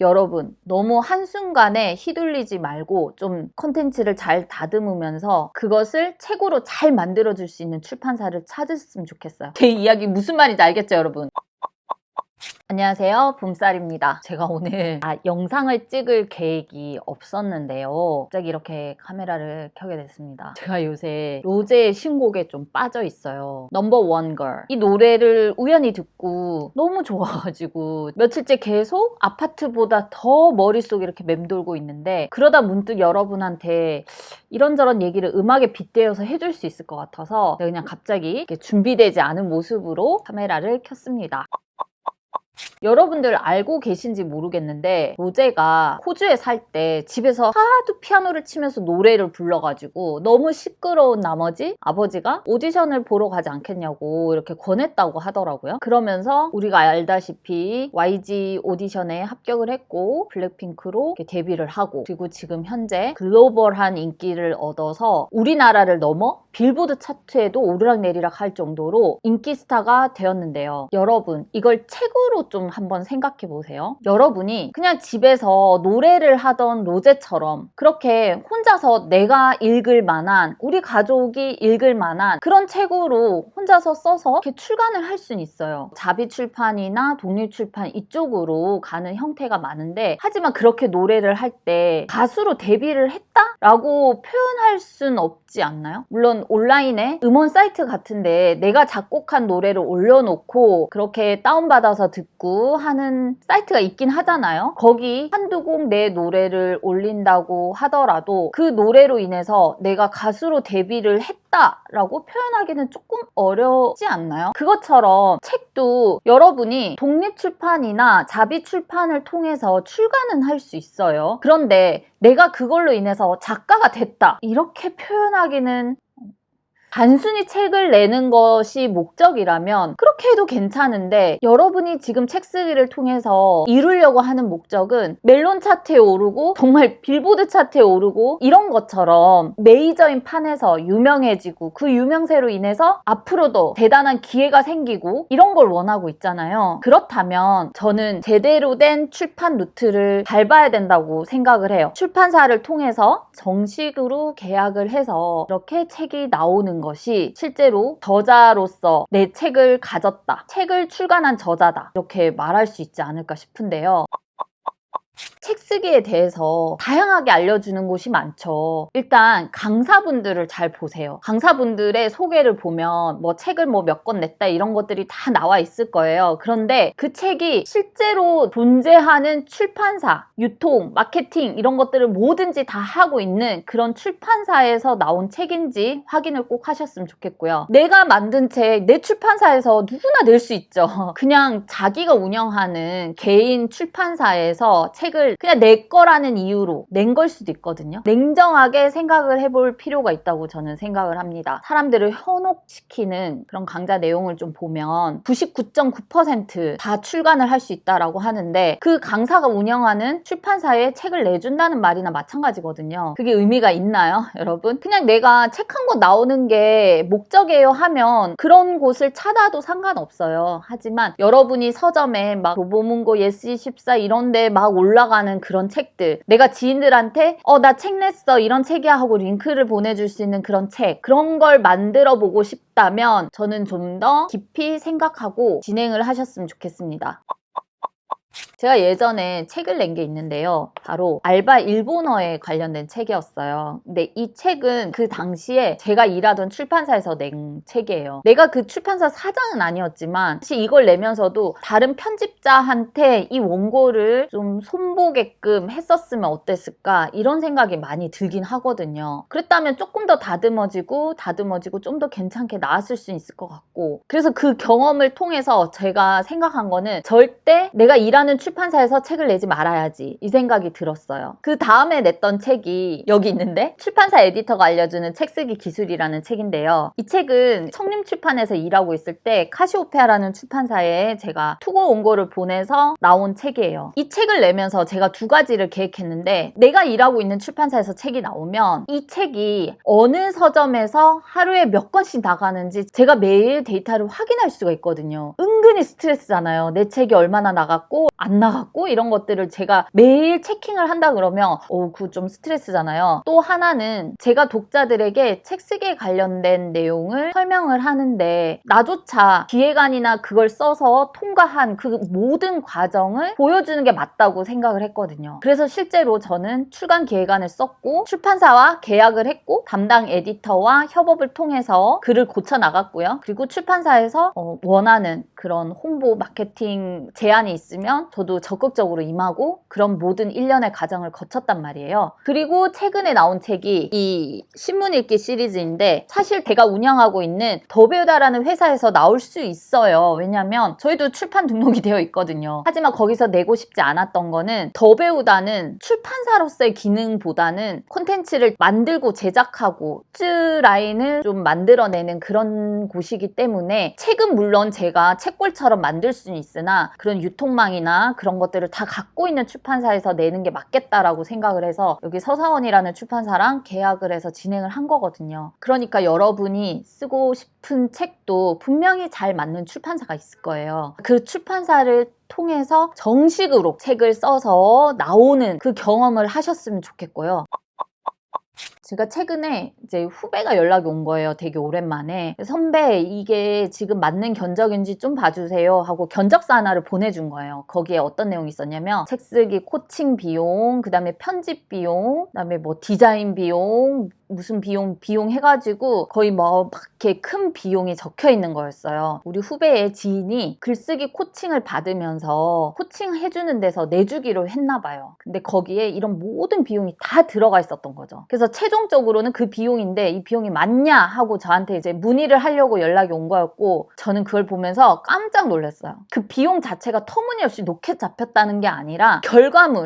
여러분, 너무 한순간에 휘둘리지 말고 좀 컨텐츠를 잘 다듬으면서 그것을 책으로 잘 만들어줄 수 있는 출판사를 찾으셨으면 좋겠어요. 제 이야기 무슨 말인지 알겠죠, 여러분? 안녕하세요, 봄쌀입니다. 제가 오늘 영상을 찍을 계획이 없었는데요. 갑자기 이렇게 카메라를 켜게 됐습니다. 제가 요새 로제의 신곡에 좀 빠져 있어요. 넘버 원 걸. 이 노래를 우연히 듣고 너무 좋아가지고 며칠째 계속 아파트보다 더 머릿속에 이렇게 맴돌고 있는데, 그러다 문득 여러분한테 이런저런 얘기를 음악에 빗대어서 해줄 수 있을 것 같아서 그냥 갑자기 이렇게 준비되지 않은 모습으로 카메라를 켰습니다. 여러분들 알고 계신지 모르겠는데, 로제가 호주에 살 때 집에서 하도 피아노를 치면서 노래를 불러가지고 너무 시끄러운 나머지 아버지가 오디션을 보러 가지 않겠냐고 이렇게 권했다고 하더라고요. 그러면서 우리가 알다시피 YG 오디션에 합격을 했고 블랙핑크로 데뷔를 하고, 그리고 지금 현재 글로벌한 인기를 얻어서 우리나라를 넘어 빌보드 차트에도 오르락내리락 할 정도로 인기 스타가 되었는데요. 여러분, 이걸 책으로 좀 한번 생각해 보세요. 여러분이 그냥 집에서 노래를 하던 로제처럼 그렇게 혼자서 내가 읽을 만한, 우리 가족이 읽을 만한 그런 책으로 혼자서 써서 이렇게 출간을 할 수는 있어요. 자비출판이나 독립출판 이쪽으로 가는 형태가 많은데, 하지만 그렇게 노래를 할 때 가수로 데뷔를 했다라고 표현할 수는 없지 않나요? 물론 온라인에 음원 사이트 같은데 내가 작곡한 노래를 올려놓고 그렇게 다운받아서 듣고 하는 사이트가 있긴 하잖아요. 거기 한두 곡 내 노래를 올린다고 하더라도 그 노래로 인해서 내가 가수로 데뷔를 했다라고 표현하기는 조금 어렵지 않나요? 그것처럼 책도 여러분이 독립출판이나 자비출판을 통해서 출간은 할 수 있어요. 그런데 내가 그걸로 인해서 작가가 됐다, 이렇게 표현하기는, 단순히 책을 내는 것이 목적이라면 그렇게 해도 괜찮은데, 여러분이 지금 책 쓰기를 통해서 이루려고 하는 목적은 멜론 차트에 오르고 정말 빌보드 차트에 오르고 이런 것처럼 메이저인 판에서 유명해지고 그 유명세로 인해서 앞으로도 대단한 기회가 생기고 이런 걸 원하고 있잖아요. 그렇다면 저는 제대로 된 출판 루트를 밟아야 된다고 생각을 해요. 출판사를 통해서 정식으로 계약을 해서 이렇게 책이 나오는 것이 실제로 저자로서 내 책을 가졌다, 책을 출간한 저자다, 이렇게 말할 수 있지 않을까 싶은데요. 책 쓰기에 대해서 다양하게 알려주는 곳이 많죠. 일단 강사분들을 잘 보세요. 강사분들의 소개를 보면 뭐 책을 몇 권 냈다 이런 것들이 다 나와 있을 거예요. 그런데 그 책이 실제로 존재하는 출판사, 유통, 마케팅 이런 것들을 뭐든지 다 하고 있는 그런 출판사에서 나온 책인지 확인을 꼭 하셨으면 좋겠고요. 내가 만든 책, 내 출판사에서 누구나 낼 수 있죠. 그냥 자기가 운영하는 개인 출판사에서 책을 그냥 내 거라는 이유로 낸 걸 수도 있거든요. 냉정하게 생각을 해볼 필요가 있다고 저는 생각을 합니다. 사람들을 현혹시키는 그런 강좌 내용을 좀 보면 99.9% 다 출간을 할 수 있다라고 하는데, 그 강사가 운영하는 출판사에 책을 내준다는 말이나 마찬가지거든요. 그게 의미가 있나요, 여러분? 그냥 내가 책 한 권 나오는 게 목적이에요 하면 그런 곳을 찾아도 상관없어요. 하지만 여러분이 서점에 교보문고, 예스24 이런 데 올라가는 그런 책들, 내가 지인들한테 나 책 냈어 이런 책이야 하고 링크를 보내줄 수 있는 그런 책, 그런 걸 만들어 보고 싶다면 저는 좀 더 깊이 생각하고 진행을 하셨으면 좋겠습니다. 제가 예전에 책을 낸 게 있는데요. 바로 알바 일본어에 관련된 책이었어요. 근데 이 책은 그 당시에 제가 일하던 출판사에서 낸 책이에요. 내가 그 출판사 사장은 아니었지만 사실 이걸 내면서도 다른 편집자한테 이 원고를 좀 손보게끔 했었으면 어땠을까, 이런 생각이 많이 들긴 하거든요. 그랬다면 조금 더 다듬어지고 좀 더 괜찮게 나왔을 수 있을 것 같고, 그래서 그 경험을 통해서 제가 생각한 거는 절대 내가 일하는 출판사에서 책을 내지 말아야지, 이 생각이 들었어요. 그 다음에 냈던 책이 여기 있는데, 출판사 에디터가 알려주는 책쓰기 기술이라는 책인데요. 이 책은 청림출판에서 일하고 있을 때 카시오페아라는 출판사에 제가 투고 원고를 보내서 나온 책이에요. 이 책을 내면서 제가 두 가지를 계획했는데, 내가 일하고 있는 출판사에서 책이 나오면 이 책이 어느 서점에서 하루에 몇 권씩 나가는지 제가 매일 데이터를 확인할 수가 있거든요. 은근히 스트레스잖아요. 내 책이 얼마나 나갔고 안 나갔고 이런 것들을 제가 매일 체킹을 한다 그러면 그거 좀 스트레스잖아요. 또 하나는 제가 독자들에게 책 쓰기에 관련된 내용을 설명을 하는데 나조차 기획안이나 그걸 써서 통과한 그 모든 과정을 보여주는 게 맞다고 생각을 했거든요. 그래서 실제로 저는 출간 기획안을 썼고 출판사와 계약을 했고 담당 에디터와 협업을 통해서 글을 고쳐 나갔고요. 그리고 출판사에서 원하는 그런 홍보 마케팅 제안이 있으면 저도 적극적으로 임하고 그런 모든 일련의 과정을 거쳤단 말이에요. 그리고 최근에 나온 책이 이 신문 읽기 시리즈인데 사실 제가 운영하고 있는 더 배우다라는 회사에서 나올 수 있어요. 왜냐면 저희도 출판 등록이 되어 있거든요. 하지만 거기서 내고 싶지 않았던 거는 더 배우다는 출판사로서의 기능보다는 콘텐츠를 만들고 제작하고 즈 라인을 좀 만들어내는 그런 곳이기 때문에 책은 물론 제가 책골처럼 만들 수는 있으나 그런 유통망이나 그런 것들을 다 갖고 있는 출판사에서 내는 게 맞겠다라고 생각을 해서 여기 서사원이라는 출판사랑 계약을 해서 진행을 한 거거든요. 그러니까 여러분이 쓰고 싶은 책도 분명히 잘 맞는 출판사가 있을 거예요. 그 출판사를 통해서 정식으로 책을 써서 나오는 그 경험을 하셨으면 좋겠고요. 제가 최근에 이제 후배가 연락이 온 거예요. 되게 오랜만에. 선배, 이게 지금 맞는 견적인지 좀 봐주세요 하고 견적서 하나를 보내준 거예요. 거기에 어떤 내용이 있었냐면 책 쓰기 코칭 비용, 그 다음에 편집 비용, 그 다음에 뭐 디자인 비용, 무슨 비용 해가지고 거의 뭐 막 이렇게 큰 비용이 적혀 있는 거였어요. 우리 후배의 지인이 글쓰기 코칭을 받으면서 코칭 해주는 데서 내주기로 했나 봐요. 근데 거기에 이런 모든 비용이 다 들어가 있었던 거죠. 그래서 최종적으로는 그 비용인데 이 비용이 맞냐 하고 저한테 이제 문의를 하려고 연락이 온 거였고 저는 그걸 보면서 깜짝 놀랐어요. 그 비용 자체가 터무니없이 높게 잡혔다는 게 아니라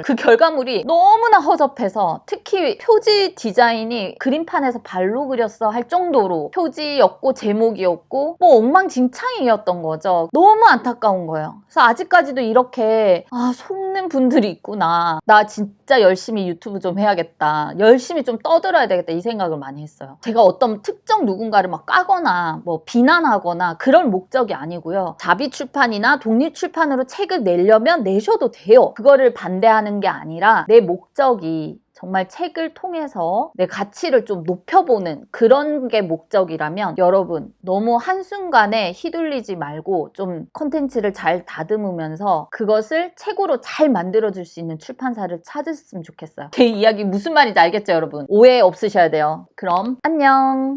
그 결과물이 너무나 허접해서 특히 표지 디자인이 그림판에서 발로 그렸어 할 정도로 표지였고 제목이었고 뭐 엉망진창이었던 거죠. 너무 안타까운 거예요. 그래서 아직까지도 이렇게 속는 분들이 있구나. 나 진짜 열심히 유튜브 좀 해야겠다. 열심히 좀 떠들어야 되겠다 이 생각을 많이 했어요. 제가 어떤 특정 누군가를 막 까거나 뭐 비난하거나 그런 목적이 아니고요. 자비출판이나 독립출판으로 책을 내려면 내셔도 돼요. 그거를 반대하는 게 아니라 내 목적이 정말 책을 통해서 내 가치를 좀 높여보는 그런 게 목적이라면 여러분 너무 한순간에 휘둘리지 말고 좀 콘텐츠를 잘 다듬으면서 그것을 책으로 잘 만들어줄 수 있는 출판사를 찾으셨으면 좋겠어요. 제 이야기 무슨 말인지 알겠죠, 여러분? 오해 없으셔야 돼요. 그럼 안녕!